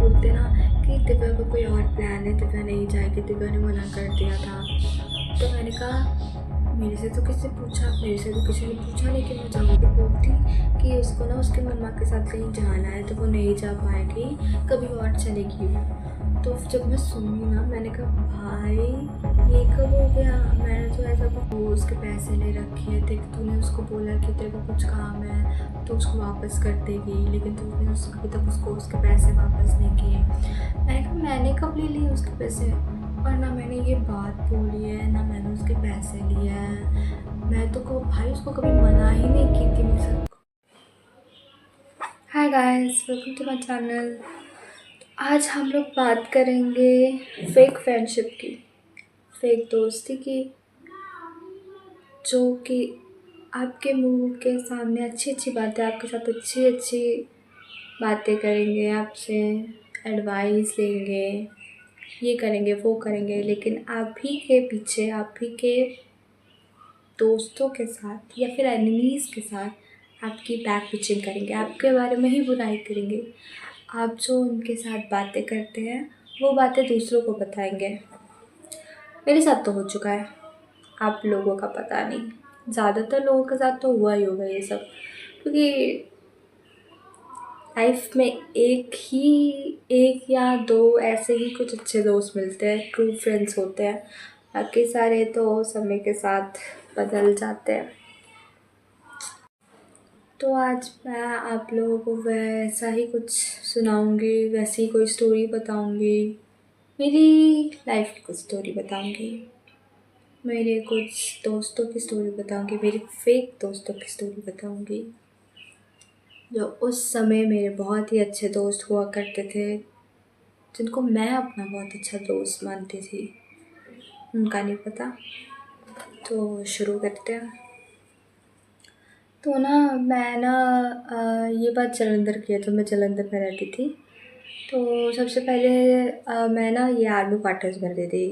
बोलते ना कि दिव्या का कोई और प्लान है, दिव्या नहीं जाएगी, दिव्या ने मना कर दिया था। तो मैंने कहा मेरे से तो किसी ने पूछा लेकिन मैं जाऊँगी। तो बोलती कि उसको ना उसकी मम्मा के साथ कहीं जाना है तो वो नहीं जा पाएगी, कभी और चलेगी वो। तो जब मैं सुनी ना मैंने कहा भाई ये कब हो गया, मैंने तो ऐसा वो उसके पैसे ले रखे हैं, देख तूने उसको बोला कि तेरे को कुछ काम है तो उसको वापस कर देगी, लेकिन तूने अभी तक उसको उसके पैसे वापस नहीं किए। मैंने कहा मैंने कब ले लिए उसके पैसे, और ना मैंने ये बात बोली है ना मैंने उसके पैसे लिए हैं। मैं तो को भाई उसको कभी मना ही नहीं की थी मुझसे। Hi guys, welcome to my channel. आज हम लोग बात करेंगे फेक फ्रेंडशिप की, फेक दोस्ती की, जो कि आपके मुंह के सामने अच्छी अच्छी बातें, आपके साथ अच्छी अच्छी बातें करेंगे, आपसे एडवाइस लेंगे, ये करेंगे वो करेंगे, लेकिन आप ही के पीछे आप ही के दोस्तों के साथ या फिर एनिमीज़ के साथ आपकी बैक पिचिंग करेंगे, आपके बारे में ही बुराई करेंगे। आप जो उनके साथ बातें करते हैं वो बातें दूसरों को बताएंगे। मेरे साथ तो हो चुका है, आप लोगों का पता नहीं, ज़्यादातर लोगों के साथ तो हुआ ही होगा ये सब, क्योंकि लाइफ में एक या दो ऐसे ही कुछ अच्छे दोस्त मिलते हैं, ट्रू फ्रेंड्स होते हैं, बाकी सारे तो समय के साथ बदल जाते हैं। तो आज मैं आप लोगों को वैसा ही कुछ सुनाऊंगी, वैसी कोई स्टोरी बताऊंगी, मेरी लाइफ की कुछ स्टोरी बताऊंगी, मेरे कुछ दोस्तों की स्टोरी बताऊंगी, मेरे फेक दोस्तों की स्टोरी बताऊंगी, जो उस समय मेरे बहुत ही अच्छे दोस्त हुआ करते थे, जिनको मैं अपना बहुत अच्छा दोस्त मानती थी, उनका नहीं पता। तो शुरू करते हैं। तो ना मैं ना ये बात जालंधर की है, तो मैं जालंधर में रहती थी। तो सबसे पहले मैं ना ये आर्मी क्वार्टर्स में रहती थी,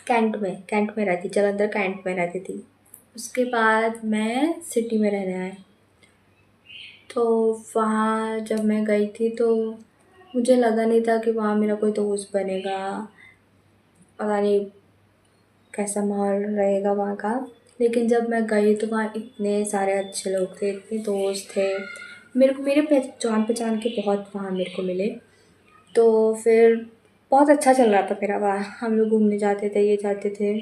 कैंट में रहती, जालंधर कैंट में रहती थी। उसके बाद मैं सिटी में रहने आई। तो वहाँ जब मैं गई थी तो मुझे लगा नहीं था कि वहाँ मेरा कोई दोस्त बनेगा, पता नहीं कैसा माहौल रहेगा वहाँ का। लेकिन जब मैं गई तो वहाँ इतने सारे अच्छे लोग थे, इतने दोस्त थे, मेरे जान पहचान के बहुत वहाँ मेरे को मिले। तो फिर बहुत अच्छा चल रहा था मेरा वहाँ, हम लोग घूमने जाते थे, ये जाते थे।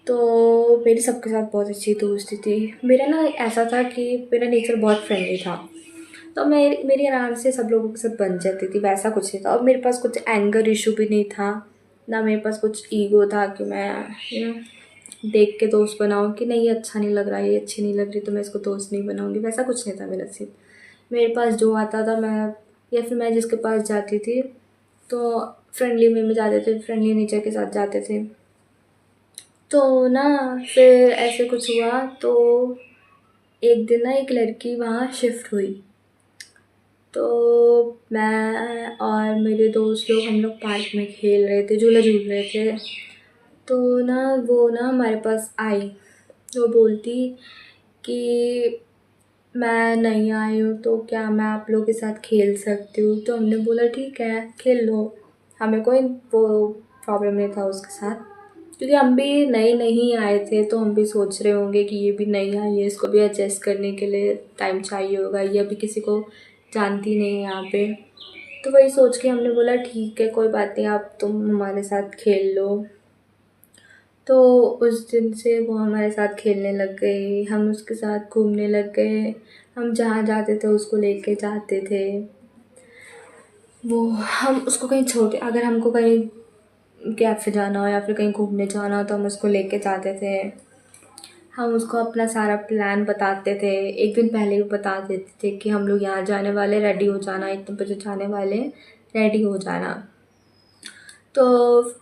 तो मेरी सबके साथ बहुत अच्छी दोस्ती थी। मेरा ना ऐसा था कि मेरा नेचर बहुत फ्रेंडली था, तो मेरी आराम से सब लोगों के साथ बन जाती थी, वैसा कुछ नहीं था। और मेरे पास कुछ एंगर इशू भी नहीं था, ना मेरे पास कुछ ईगो था कि मैं देख के दोस्त बनाऊँ कि नहीं ये अच्छा नहीं लग रहा, ये अच्छी नहीं लग रही तो मैं इसको दोस्त नहीं बनाऊँगी, वैसा कुछ नहीं था मेरा सीन। मेरे पास जो आता था मैं, या फिर मैं जिसके पास जाती थी तो फ्रेंडली वे में जाते थे, फ्रेंडली नेचर के साथ जाते थे। तो ना फिर ऐसे कुछ हुआ, तो एक दिन ना एक लड़की वहाँ शिफ्ट हुई। तो मैं और मेरे दोस्त लोग, हम लोग पार्क में खेल रहे थे, झूला झूल रहे थे। तो ना वो ना हमारे पास आई, वो बोलती कि मैं नहीं आई हूँ तो क्या मैं आप लोगों के साथ खेल सकती हूँ। तो हमने बोला ठीक है खेल लो, हमें कोई वो प्रॉब्लम नहीं था उसके साथ, क्योंकि हम भी नए नहीं आए थे, तो हम भी सोच रहे होंगे कि ये भी नई आई है, इसको भी एडजस्ट करने के लिए टाइम चाहिए होगा, ये अभी किसी को जानती नहीं है यहाँ पे। तो वही सोच के हमने बोला ठीक है कोई बात नहीं, आप तुम हमारे साथ खेल लो। तो उस दिन से वो हमारे साथ खेलने लग गई, हम उसके साथ घूमने लग गए, हम जहाँ जाते थे उसको लेके जाते थे। वो हम उसको कहीं छोड़ते, अगर हमको कहीं कैफ़े जाना हो या फिर कहीं घूमने जाना हो तो हम उसको लेके जाते थे। हम उसको अपना सारा प्लान बताते थे, एक दिन पहले भी बता देते थे कि हम लोग यहाँ जाने वाले, रेडी हो जाना, इतने बजे जाने वाले, रेडी हो जाना। तो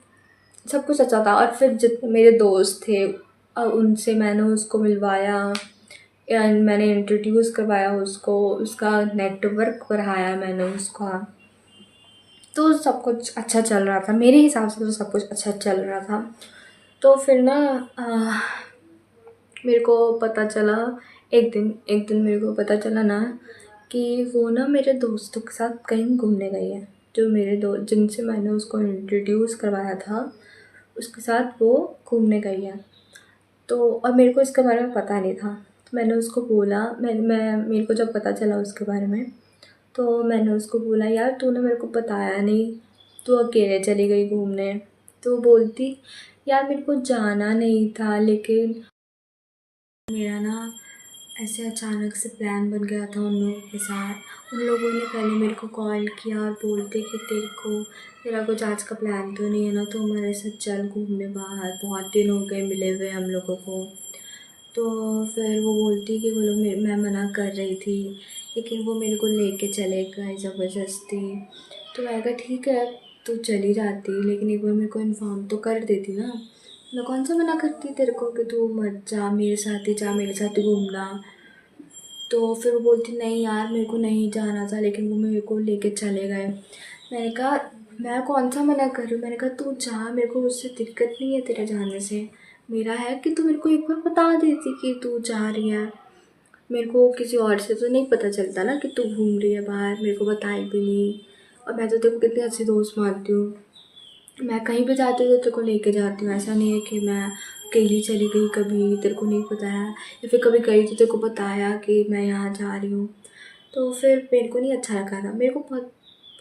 सब कुछ अच्छा था। और फिर जितने मेरे दोस्त थे उनसे मैंने उसको मिलवाया, मैंने इंट्रोड्यूस करवाया उसको, उसका नेटवर्क बढ़ाया मैंने उसका। तो सब कुछ अच्छा चल रहा था, मेरे हिसाब से तो सब कुछ अच्छा चल रहा था। तो फिर ना मेरे को पता चला, एक दिन मेरे को पता चला ना कि वो ना मेरे दोस्तों के साथ कहीं घूमने गई है। जो मेरे जिनसे मैंने उसको इंट्रोड्यूस करवाया था, उसके साथ वो घूमने गई है। तो और मेरे को इसके बारे में पता नहीं था। तो मैंने उसको बोला, मैं मेरे को जब पता चला उसके बारे में, तो मैंने उसको बोला, यार तूने मेरे को बताया नहीं, तू अकेले चली गई घूमने। तो वो बोलती, यार मेरे को जाना नहीं था, लेकिन मेरा ना ऐसे अचानक से प्लान बन गया था उन लोगों के साथ। उन लोगों ने पहले मेरे को कॉल किया और बोलते कि तेरा कुछ आज का प्लान तो नहीं है ना, तो हमारे साथ चल घूमने बाहर, बहुत दिन हो गए मिले हुए हम लोगों को। तो फिर वो बोलती कि वो लोग मैं मना कर रही थी, लेकिन वो मेरे को लेके चले गए ज़बरदस्ती। तो मैंने कहा ठीक है, तू चली जाती, लेकिन एक बार मेरे को इन्फॉर्म तो कर देती ना। मैं कौन सा मना करती तेरे को कि तू मत जा, मेरे साथ ही जा, मेरे साथ ही घूमना। तो फिर वो बोलती, नहीं यार मेरे को नहीं जाना था, लेकिन वो मेरे को लेके चले गए। मैंने कहा, मैं कौन सा मना कर रही हूँ। मैंने कहा तू जा, मेरे को उससे दिक्कत नहीं है तेरे जाने से। मेरा है कि तू मेरे को एक बार बता देती कि तू जा रही है। मेरे को किसी और से तो नहीं पता चलता ना कि तू घूम रही है बाहर, मेरे को बताई भी नहीं। और मैं तो तेरे को कितनी अच्छी दोस्त मानती हूँ, मैं कहीं भी जाती हूँ तो तेरे को लेके जाती हूँ। ऐसा नहीं है कि मैं अकेली चली गई, कभी तेरे को नहीं बताया, या फिर कभी गई तो तेरे को बताया कि मैं यहाँ जा रही हूँ। तो फिर मेरे को नहीं अच्छा लगा था, मेरे को बहुत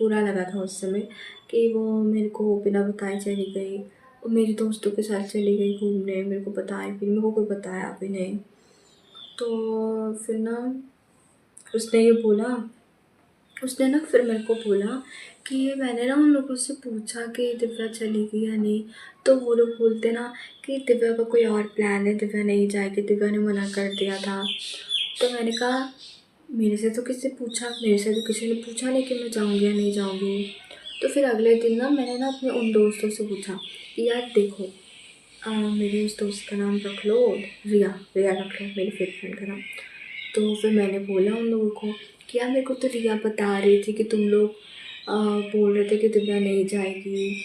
बुरा लगा था उस समय कि वो मेरे को बिना बताए चली गई और मेरे दोस्तों के साथ चली गई घूमने, मेरे को बताया भी, मेरे को कोई बताया भी नहीं। तो फिर ना उसने ये बोला, उसने ना फिर मेरे को बोला कि मैंने ना उन लोगों से पूछा कि दिव्या चली गई या नहीं। तो वो लोग बोलते ना कि दिव्या का कोई और प्लान है, दिव्या नहीं जाएगी, दिव्या ने मना कर दिया था। तो मैंने कहा, मेरे से तो किसी ने पूछा नहीं कि मैं जाऊँगी या नहीं जाऊँगी। तो फिर अगले दिन ना मैंने ना अपने उन दोस्तों से पूछा कि यार देखो, मेरे उस दोस्त का नाम रख लो, रिया, रिया रख लो, मेरी फेक फ्रेंड का नाम। तो फिर मैंने बोला उन लोगों को कि यार मेरे को तो रिया बता रही थी कि तुम लोग बोल रहे थे कि दिव्या नहीं जाएगी,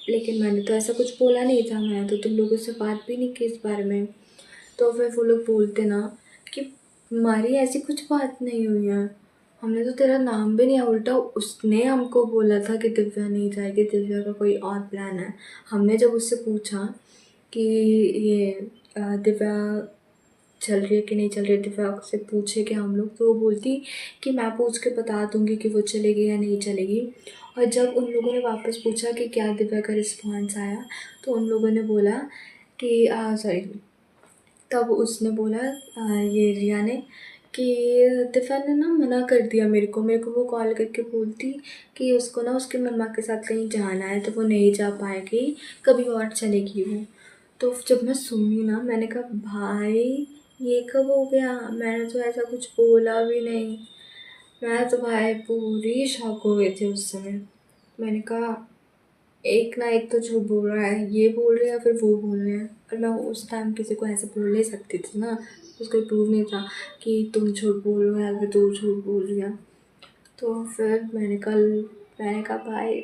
लेकिन मैंने तो ऐसा कुछ बोला नहीं था, मैं तो तुम लोगों से बात भी नहीं की इस बारे में। तो फिर वो लोग बोलते ना कि हमारी ऐसी कुछ बात नहीं हुई है, हमने तो तेरा नाम भी नहीं, उल्टा उसने हमको बोला था कि दिव्या नहीं जाएगी, दिव्या का कोई और प्लान है। हमने जब उससे पूछा कि ये दिव्या चल रही है कि नहीं चल रही है, दिव्या से पूछे कि हम लोग, तो वो बोलती कि मैं पूछ के बता दूंगी कि वो चलेगी या नहीं चलेगी। और जब उन लोगों ने वापस पूछा कि क्या दिव्या का रिस्पॉन्स आया, तो उन लोगों ने बोला कि सॉरी, तब उसने बोला, ये रिया ने, कि दिव्या ने ना मना कर दिया मेरे को वो कॉल करके बोलती कि उसको ना उसकी मम्मा के साथ कहीं जाना है, तो वो नहीं जा पाएगी, कभी और चलेगी वो। तो जब मैं सुनी ना, मैंने कहा भाई ये कब हो गया, मैंने तो ऐसा कुछ बोला भी नहीं। मैं तो भाई पूरी शॉक हो गई थी उस समय। मैंने कहा एक ना एक तो झूठ बोल रहा है, ये बोल रहे हैं या फिर वो बोल रहे हैं। और मैं उस टाइम किसी को ऐसे बोल नहीं सकती थी ना, उसको प्रूव नहीं था कि तुम झूठ बोल रहे हो या फिर तू झूठ बोल रही है। तो फिर मैंने कहा भाई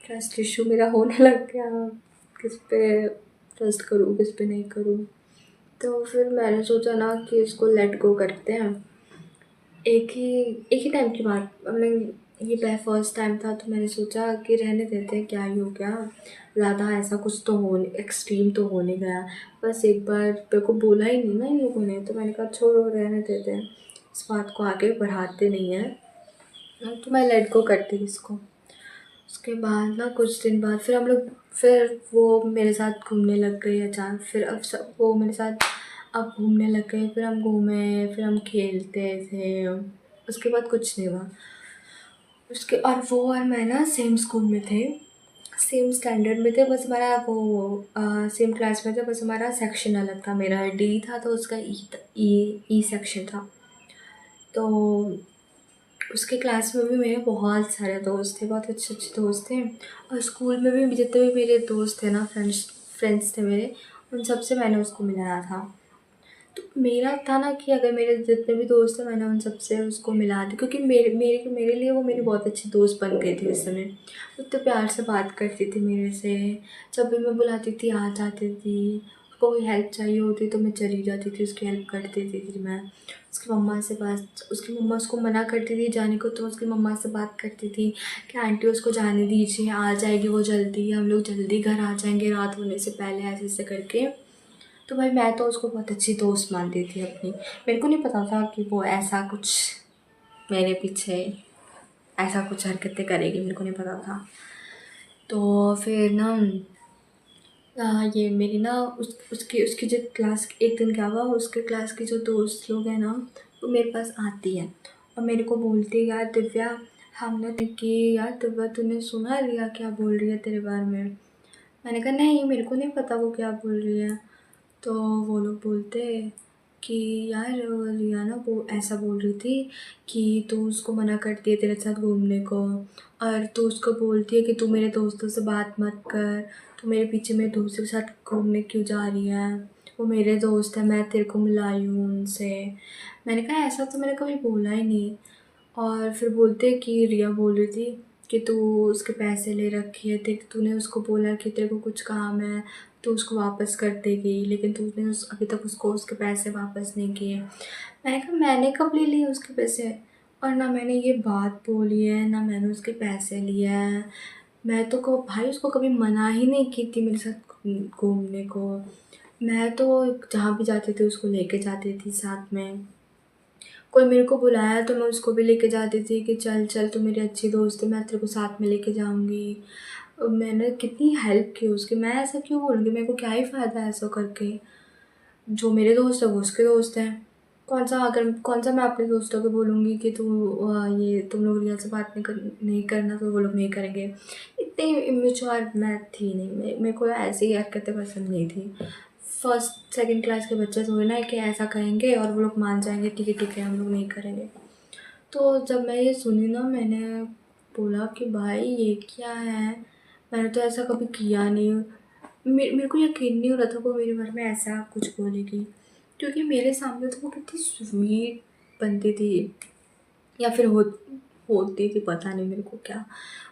ट्रस्ट इशू मेरा होने लग गया, किस पे ट्रस्ट करूँ किस पे नहीं करूँ। तो फिर मैंने सोचा ना कि इसको लेट गो करते हैं। एक ही टाइम की बात, मतलब ये फर्स्ट टाइम था, तो मैंने सोचा कि रहने देते हैं, क्या ही हो गया, ज़्यादा ऐसा कुछ तो हो एक्सट्रीम तो हो नहीं गया। बस एक बार मेरे को बोला ही नहीं ना इन लोगों ने, तो मैंने कहा छोड़ो रहने देते हैं, इस बात को आगे बढ़ाते नहीं हैं। तो मैं लेट गो करती थी इसको। उसके बाद ना कुछ दिन बाद फिर वो मेरे साथ घूमने लग गई अचानक। फिर अब सब वो मेरे साथ अब घूमने लग गए, फिर हम घूमे, फिर हम खेलते थे। उसके बाद कुछ नहीं हुआ। उसके और वो और मैं ना सेम स्कूल में थे, सेम स्टैंडर्ड में थे, बस हमारा वो सेम क्लास में थे, बस हमारा सेक्शन अलग था। मेरा डी था तो उसका ई सेक्शन था। तो उसके क्लास में भी मेरे बहुत सारे दोस्त थे, बहुत अच्छे अच्छे दोस्त थे। और स्कूल में भी जितने भी मेरे दोस्त थे ना, फ्रेंड्स थे मेरे, उन सब से मैंने उसको मिलाया था। तो मेरा था ना कि अगर मेरे जितने भी दोस्त थे, मैंने उन सब से उसको मिला दी, क्योंकि मेरे लिए वो मेरी बहुत अच्छी दोस्त बन गई थी उस समय। उतने प्यार से बात करती थी मेरे से, जब भी मैं बुलाती थी आ जाती थी, कोई हेल्प चाहिए होती तो मैं चली जाती थी, उसकी हेल्प कर देती थी मैं। उसकी मम्मा से बात उसकी मम्मा उसको मना करती थी जाने को, तो उसकी मम्मा से बात करती थी कि आंटी उसको जाने दीजिए, आ जाएगी वो जल्दी, हम लोग जल्दी घर आ जाएंगे रात होने से पहले, ऐसे ऐसे करके। तो भाई मैं तो उसको बहुत अच्छी दोस्त मानती थी अपनी। मेरे को नहीं पता था कि वो ऐसा कुछ मेरे पीछे ऐसा कुछ हरकतें करेगी, मेरे को नहीं पता था। तो फिर ना ये मेरी ना उसकी उसकी जो क्लास, एक दिन क्या हुआ, उसके क्लास की जो दोस्त लोग हैं ना, वो मेरे पास आती है और मेरे को बोलती है, यार दिव्या, हमने कि यार दिव्या तूने सुना रिया क्या बोल रही है तेरे बारे में? मैंने कहा नहीं, मेरे को नहीं पता वो क्या बोल रही है। तो वो लोग बोलते कि यार रिया ना वो ऐसा बोल रही थी कि तू उसको मना करती है तेरे साथ घूमने को, और तू उसको बोलती है कि तू मेरे दोस्तों से बात मत कर, तू मेरे पीछे मेरे दोस्त के साथ घूमने क्यों जा रही है, वो मेरे दोस्त है, मैं तेरे को मिलाई हूँ उनसे। मैंने कहा ऐसा तो मैंने कभी बोला ही नहीं। और फिर बोलते कि रिया बोल रही थी कि तू उसके पैसे ले रखी है, देख तूने उसको बोला कि तेरे को कुछ काम है तो उसको वापस कर देगी, लेकिन तूने अभी तक उसको उसके पैसे वापस नहीं किए। मैंने कहा मैंने कब ले लिए उसके पैसे, और ना मैंने ये बात बोली है ना मैंने उसके पैसे लिए हैं। मैं तो भाई उसको कभी मना ही नहीं की थी मेरे साथ घूमने को। मैं तो जहाँ भी जाती थी उसको लेके जाती थी साथ में। कोई मेरे को बुलाया तो मैं उसको भी लेके जाती थी कि चल चल तू मेरी अच्छी दोस्त है, मैं तेरे को साथ में लेके जाऊँगी। मैंने कितनी हेल्प की उसकी, मैं ऐसा क्यों बोलूँगी, मेरे को क्या ही फ़ायदा ऐसा करके। जो मेरे दोस्त है वो उसके दोस्त हैं। कौन सा मैं अपने दोस्तों को बोलूँगी कि तू ये तुम लोग रिया से बात नहीं करना, तो वो लोग नहीं करेंगे। इतनी इमेच्योर मैं थी नहीं, मेरे को ऐसी हरकतें पसंद नहीं थी। फर्स्ट सेकंड क्लास के बच्चे थोड़ी ना है कि ऐसा कहेंगे और वो लोग मान जाएंगे ठीक है हम लोग नहीं करेंगे। तो जब मैं ये सुनी ना, मैंने बोला कि भाई ये क्या है, मैंने तो ऐसा कभी किया नहीं। मेरे को यकीन नहीं हो रहा था वो मेरे बारे में ऐसा कुछ बोलेगी, क्योंकि मेरे सामने तो वो कितनी स्वीट बनती थी, या फिर होती थी, पता नहीं मेरे को क्या।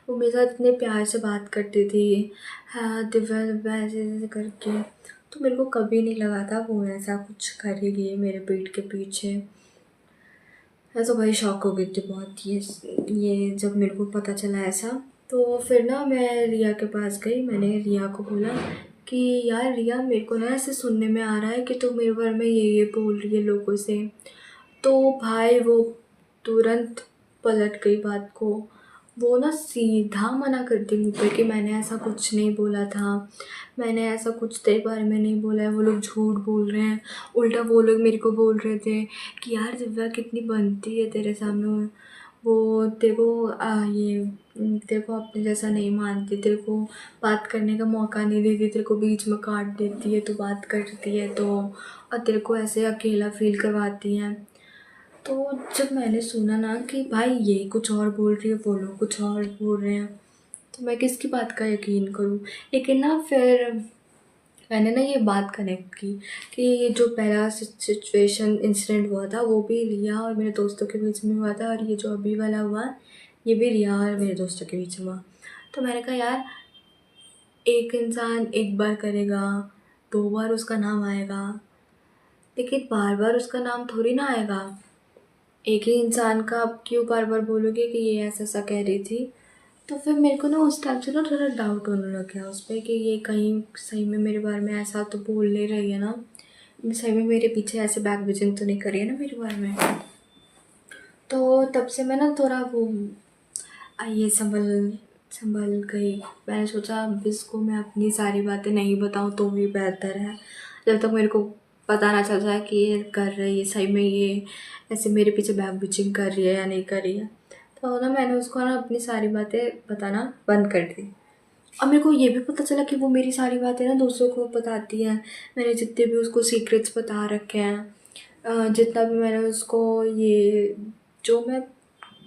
वो मेरे साथ इतने प्यार से बात करती थी, हाँ दिव्या दिव्या ऐसे ऐसे करके। तो मेरे को कभी नहीं लगा था वो ऐसा कुछ करेगी मेरे पीठ के पीछे। मैं तो भाई शॉक हो गई थी बहुत, ये जब मेरे को पता चला ऐसा। तो फिर ना मैं रिया के पास गई, मैंने रिया को बोला कि यार रिया, मेरे को ना ऐसे सुनने में आ रहा है कि तू मेरे बारे में ये बोल रही है लोगों से। तो भाई वो तुरंत पलट गई बात को, वो ना सीधा मना कर दी मुझ पे कि मैंने ऐसा कुछ नहीं बोला था, मैंने ऐसा कुछ तेरे बारे में नहीं बोला है, वो लोग झूठ बोल रहे हैं। उल्टा वो लोग मेरे को बोल रहे थे कि यार दिव्या कितनी बनती है तेरे सामने, वो तेरे को तेरे को अपने जैसा नहीं मानती, तेरे को बात करने का मौका नहीं देती, तेरे को बीच में काट देती है, तो बात करती है तो, और तेरे को ऐसे अकेला फील करवाती हैं। तो जब मैंने सुना ना कि भाई ये कुछ और बोल रही है, वो लोग कुछ और बोल रहे हैं, तो मैं किसकी बात का यकीन करूं। लेकिन ना फिर मैंने ना ये बात कनेक्ट की कि ये जो पहला सिचुएशन इंसिडेंट हुआ था वो भी रिया और मेरे दोस्तों के बीच में हुआ था, और ये जो अभी वाला हुआ ये भी रिया और मेरे दोस्तों के बीच में हुआ। तो मैंने कहा यार, एक इंसान एक बार करेगा, 2 बार उसका नाम आएगा, लेकिन बार बार उसका नाम थोड़ी ना आएगा। एक ही इंसान का आप क्यों बार बार बोलोगे कि ये ऐसा ऐसा कह रही थी। तो फिर मेरे को ना उस टाइम से ना थोड़ा डाउट होने लग गया उस पर कि ये कहीं सही में मेरे बारे में ऐसा तो बोल ले रही है ना, सही में मेरे पीछे ऐसे बैक बिजिंग तो नहीं करी है ना मेरे बारे में। तो तब से मैं ना थोड़ा वो ये संभल संभल गई। मैंने सोचा अब इसको मैं अपनी सारी बातें नहीं बताऊँ तो भी बेहतर है, जब तक मेरे को पता ना चल जाए कि ये कर रही है सही में, ये ऐसे मेरे पीछे बैक बिचिंग कर रही है या नहीं कर रही है। तो ना मैंने उसको ना अपनी सारी बातें बताना बंद कर दी। और मेरे को ये भी पता चला कि वो मेरी सारी बातें ना दूसरों को बताती है। मैंने जितने भी उसको सीक्रेट्स बता रखे हैं, जितना भी मैंने उसको ये जो मैं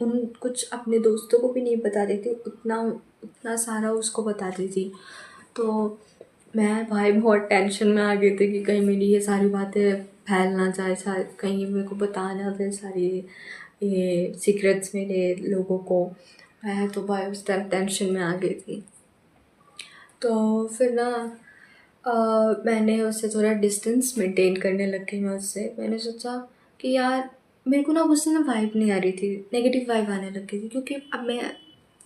उन कुछ अपने दोस्तों को भी नहीं बताती थी, उतना उतना सारा उसको बताती थी। तो मैं भाई बहुत टेंशन में आ गई थी कि कहीं मेरी ये सारी बातें फैल ना जाए, शायद कहीं मेरे को बता ना दे सारी ये सीक्रेट्स मेरे लोगों को। मैं तो भाई उस टाइम टेंशन में आ गई थी। तो फिर ना मैंने उससे थोड़ा डिस्टेंस मेंटेन करने लग गई मैं उससे। मैंने सोचा कि यार मेरे को ना उससे ना वाइब नहीं आ रही थी, नेगेटिव वाइब आने लग गई थी, क्योंकि अब मैं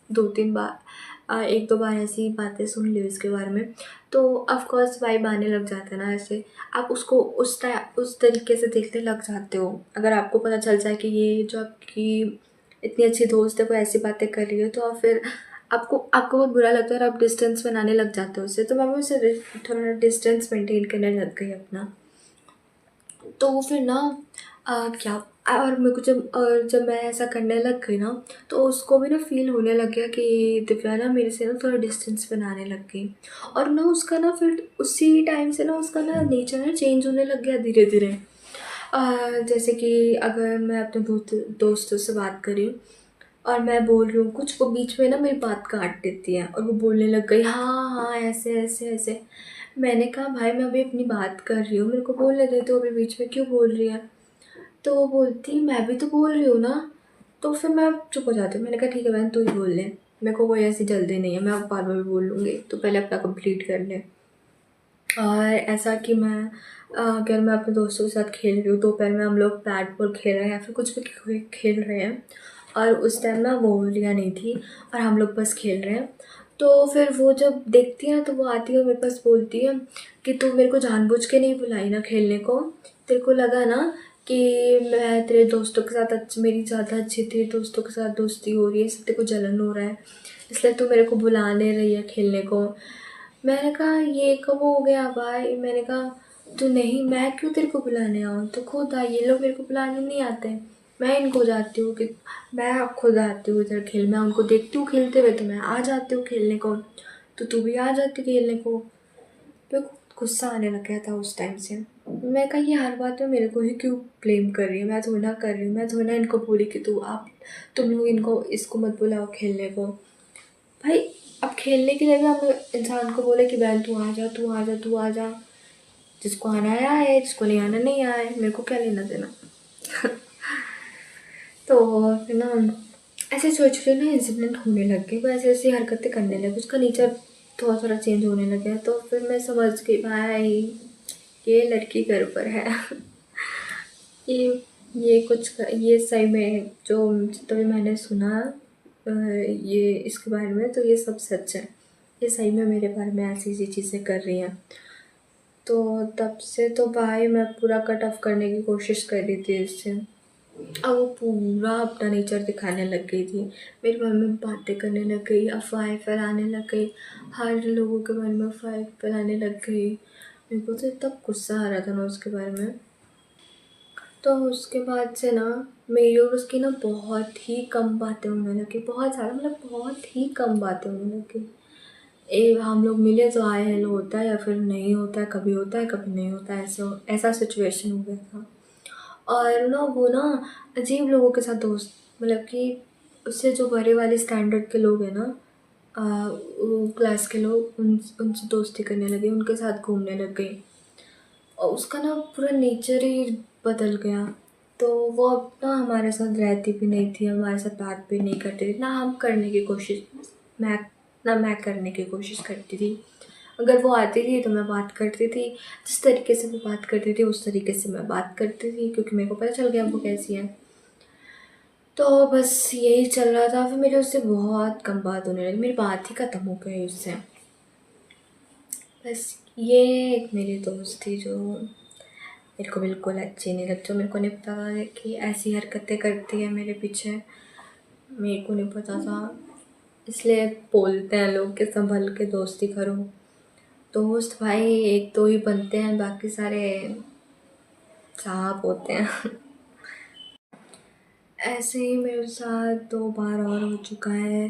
2-3 बार 1-2 बार ऐसी बातें सुन ली उसके बारे में, तो ऑफ़ कोर्स वाइब आने लग जाता है ना ऐसे। आप उसको उस तरीके से देखने लग जाते हो। अगर आपको पता चल जाए कि ये जो आपकी इतनी अच्छी दोस्त है वो ऐसी बातें कर रही है, तो फिर आपको आपको बहुत बुरा लगता है और आप डिस्टेंस बनाने लग जाते हो उससे। तो मैं भी उससे थोड़ा डिस्टेंस मेंटेन करने लग गई अपना। तो वो फिर ना क्या और मेरे को जब मैं ऐसा करने लग गई ना, तो उसको भी ना फ़ील होने लग गया कि दिव्या ना मेरे से ना थोड़ा डिस्टेंस बनाने लग गई। और ना उसका ना फिर उसी टाइम से ना उसका ना नेचर ना चेंज होने लग गया धीरे-धीरे। जैसे कि अगर मैं अपने दोस्तों से बात कर रही हूँ और मैं बोल रही हूँ कुछ, वो बीच में ना मेरी बात काट देती है और वो बोलने लग गई, हाँ, हाँ, ऐसे, ऐसे, ऐसे। मैंने कहा भाई मैं अभी अपनी बात कर रही हूँ, मेरे को बोलने दे, तू अभी बीच में क्यों बोल रही है? तो वो बोलती मैं भी तो बोल रही हूँ ना। तो फिर मैं चुप हो जाती हूँ। मैंने कहा ठीक है बहन, तू ही बोल ले, मेरे को कोई ऐसी जल्दी नहीं है, मैं बाद में भी बोल लूँगी, तू पहले अपना कंप्लीट कर ले। और ऐसा कि अगर मैं अपने दोस्तों के साथ खेल रही हूँ, दोपहर में हम लोग बैट बॉल खेल रहे हैं या फिर कुछ भी खेल रहे हैं, और उस टाइम ना वो लिया नहीं थी और हम लोग बस खेल रहे हैं, तो फिर वो जब देखती है ना, तो वो आती है और मेरे पास बोलती है कि तू मेरे को जानबूझ के नहीं बुलाई ना खेलने को, तेरे को लगा ना कि मैं तेरे दोस्तों के साथ मेरी ज़्यादा अच्छी तेरे दोस्तों के साथ दोस्ती हो रही है, इससे तेरे को जलन हो रहा है, इसलिए तू मेरे को बुला नहीं रही है खेलने को। मैंने कहा ये कब हो गया भाई? मैंने कहा तो नहीं, मैं क्यों तेरे को बुलाने आऊँ? तो खुद आ, ये लोग मेरे को बुलाने नहीं आते हैं। मैं इनको जाती हूँ कि मैं अब खुद आती हूँ इधर खेल, मैं उनको देखती हूँ खेलते हुए तो मैं आ जाती हूँ खेलने को, तो तू भी आ जाती खेलने को। मेरे को गुस्सा आने लग गया था उस टाइम से। मैं कहा ये हर बात में मेरे को ही क्यों ब्लेम कर रही है? मैं थोड़ी ना कर रही हूँ, मैं थोड़ी ना इनको बोली कि तुम लोग इनको इसको मत बुलाओ खेलने को। भाई अब खेलने के लिए भी हम इंसान को बोले कि बहन तू आ जा, तू आ जा, तू आ जा। जिसको आना है आए, जिसको नहीं आना नहीं आए, मेरे को क्या लेना देना। तो फिर ना ऐसे छोटे-छोटे ना इंसिडेंट होने लग गए, वो ऐसी-ऐसी हरकतें करने लगे, उसका नेचर थोड़ा-थोड़ा चेंज होने लग गया। तो फिर मैं समझ गई भाई ये लड़की गड़बड़ है। ये ये सही में जो तभी मैंने सुना ये इसके बारे में, तो ये सब सच है। ये सही में मेरे बारे में ऐसी-ऐसी चीज़ें कर रही हैं। तो तब से तो भाई मैं पूरा कट ऑफ करने की कोशिश कर रही थी इससे। अब वो पूरा अपना नेचर दिखाने लग गई थी। मेरे बारे में बातें करने लग गई, अफ़वाहें फैलाने लग गई, हर लोगों के बारे में अफ़वाहें फैलाने लग गई। मेरे को तो इतना गुस्सा आ रहा था ना उसके बारे में। तो उसके बाद से ना मेरी और उसकी ना बहुत ही कम बातें होने लगी, बहुत ज़्यादा, मतलब बहुत ही कम बातें होने लगी। हम लोग मिले तो हाय हेलो होता है या फिर नहीं होता है, कभी नहीं होता है, ऐसा सिचुएशन हो गया था। और ना वो ना अजीब लोगों के साथ दोस्त, मतलब कि उससे जो बड़े वाले स्टैंडर्ड के लोग हैं ना, वो क्लास के लोग, उनसे दोस्ती करने लगी, उनके साथ घूमने लग गई और उसका ना पूरा नेचर ही बदल गया। तो वो अब ना हमारे साथ रहती भी नहीं थी, हमारे साथ बात भी नहीं करती थी, ना हम करने की कोशिश मैं ना मैं करने की कोशिश करती थी। अगर वो आती थी तो मैं बात करती थी, जिस तरीके से वो बात करती थी उस तरीके से मैं बात करती थी, क्योंकि मेरे को पता चल गया वो कैसी है। तो बस यही चल रहा था, फिर मेरे उससे बहुत कम बात होने लगी, मेरी बात ही ख़त्म हो गई उससे। बस ये एक मेरी दोस्त थी जो मेरे को बिल्कुल अच्छी नहीं लगती, मेरे को नहीं पता था कि ऐसी हरकतें करती है मेरे पीछे, मेरे को नहीं पता था। इसलिए बोलते हैं लोग कि संभल के दोस्ती करो। दोस्त भाई एक दो ही बनते हैं, बाकी सारे सांप होते हैं। ऐसे ही मेरे साथ 2 बार और हो चुका है।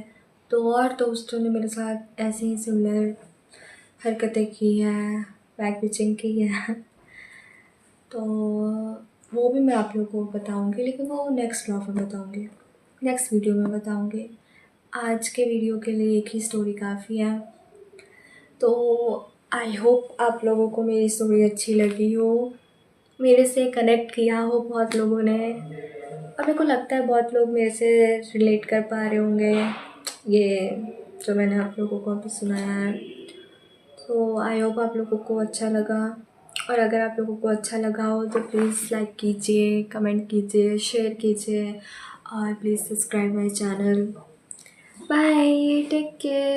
2 और दोस्तों ने मेरे साथ ऐसे ही सिमिलर हरकतें की हैं, बैक बिचिंग की है। तो वो भी मैं आप लोगों को बताऊँगी, लेकिन वो नेक्स्ट ब्लॉग में बताऊँगी, नेक्स्ट वीडियो में बताऊँगी। आज के वीडियो के लिए एक ही स्टोरी काफ़ी है। तो आई होप आप लोगों को मेरी स्टोरी अच्छी लगी हो, मेरे से कनेक्ट किया हो बहुत लोगों ने, और मेरे को लगता है बहुत लोग मेरे से रिलेट कर पा रहे होंगे ये जो मैंने आप लोगों को अभी सुनाया है। तो आई होप आप लोगों को अच्छा लगा, और अगर आप लोगों को अच्छा लगा हो तो प्लीज़ लाइक कीजिए, कमेंट कीजिए, शेयर कीजिए, और please subscribe my channel. Bye, take care.